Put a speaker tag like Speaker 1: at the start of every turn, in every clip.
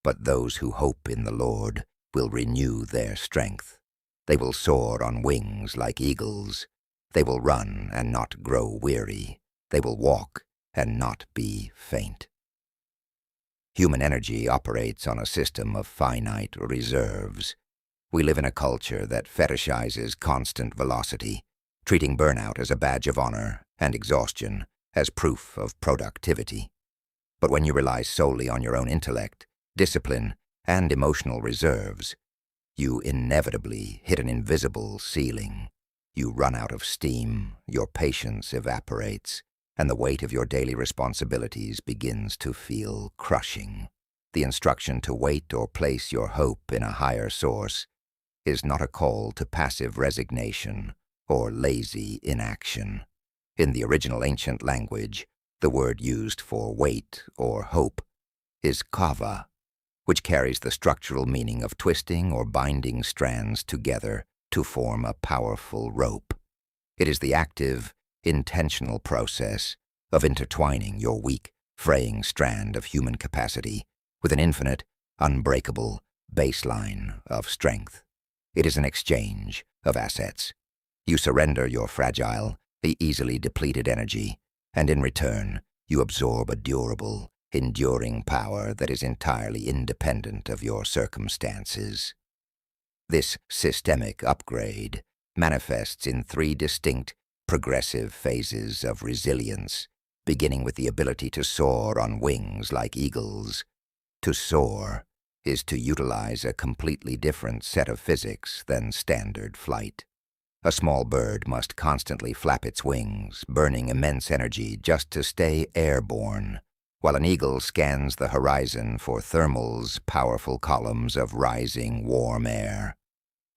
Speaker 1: But those who hope in the Lord will renew their strength. They will soar on wings like eagles. They will run and not grow weary. They will walk and not be faint. Human energy operates on a system of finite reserves. We live in a culture that fetishizes constant velocity, treating burnout as a badge of honor and exhaustion as proof of productivity. But when you rely solely on your own intellect, discipline, and emotional reserves, you inevitably hit an invisible ceiling. You run out of steam, your patience evaporates, and the weight of your daily responsibilities begins to feel crushing. The instruction to wait or place your hope in a higher source is not a call to passive resignation or lazy inaction. In the original ancient language, the word used for wait or hope is kava, which carries the structural meaning of twisting or binding strands together to form a powerful rope. It is the active, intentional process of intertwining your weak, fraying strand of human capacity with an infinite, unbreakable baseline of strength. It is an exchange of assets. You surrender your fragile, easily depleted energy, and in return, you absorb a durable, enduring power that is entirely independent of your circumstances. This systemic upgrade manifests in 3 distinct, progressive phases of resilience, beginning with the ability to soar on wings like eagles. To soar is to utilize a completely different set of physics than standard flight. A small bird must constantly flap its wings, burning immense energy just to stay airborne, while an eagle scans the horizon for thermals, powerful columns of rising warm air.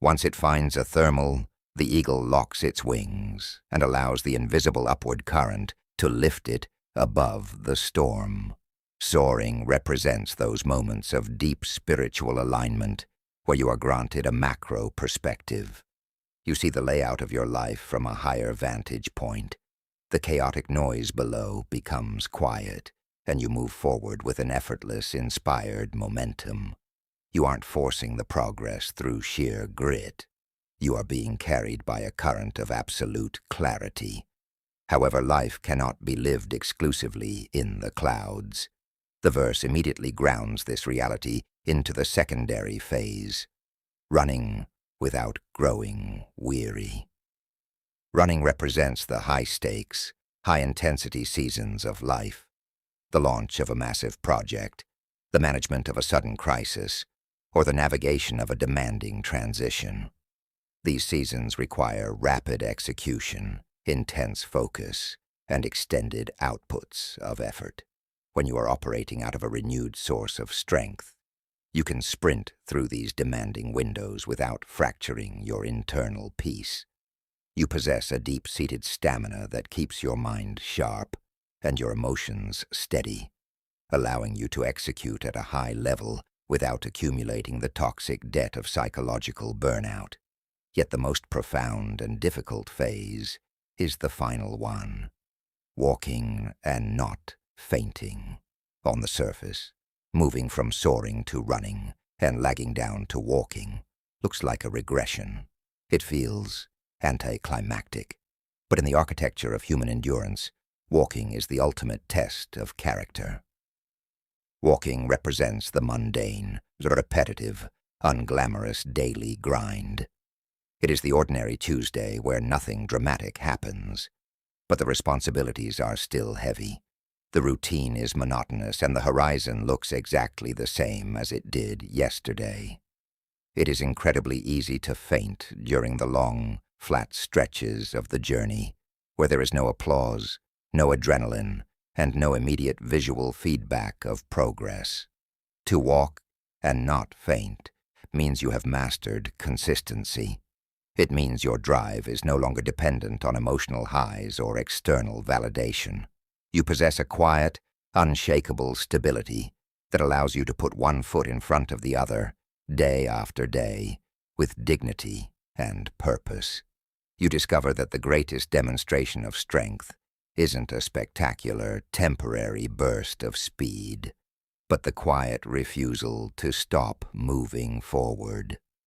Speaker 1: Once it finds a thermal, the eagle locks its wings and allows the invisible upward current to lift it above the storm. Soaring represents those moments of deep spiritual alignment where you are granted a macro perspective. You see the layout of your life from a higher vantage point. The chaotic noise below becomes quiet, and you move forward with an effortless, inspired momentum. You aren't forcing the progress through sheer grit. You are being carried by a current of absolute clarity. However, life cannot be lived exclusively in the clouds. The verse immediately grounds this reality into the secondary phase, running without growing weary. Running represents the high-stakes, high-intensity seasons of life, the launch of a massive project, the management of a sudden crisis, or the navigation of a demanding transition. These seasons require rapid execution, intense focus, and extended outputs of effort. When you are operating out of a renewed source of strength, you can sprint through these demanding windows without fracturing your internal peace. You possess a deep-seated stamina that keeps your mind sharp and your emotions steady, allowing you to execute at a high level without accumulating the toxic debt of psychological burnout. Yet the most profound and difficult phase is the final one, walking and not fainting. On the surface, moving from soaring to running and lagging down to walking looks like a regression. It feels anticlimactic. But in the architecture of human endurance, walking is the ultimate test of character. Walking represents the mundane, repetitive, unglamorous daily grind. It is the ordinary Tuesday where nothing dramatic happens, but the responsibilities are still heavy. The routine is monotonous, and the horizon looks exactly the same as it did yesterday. It is incredibly easy to faint during the long, flat stretches of the journey, where there is no applause, no adrenaline, and no immediate visual feedback of progress. To walk and not faint means you have mastered consistency. It means your drive is no longer dependent on emotional highs or external validation. You possess a quiet, unshakable stability that allows you to put one foot in front of the other, day after day, with dignity and purpose. You discover that the greatest demonstration of strength isn't a spectacular, temporary burst of speed, but the quiet refusal to stop moving forward.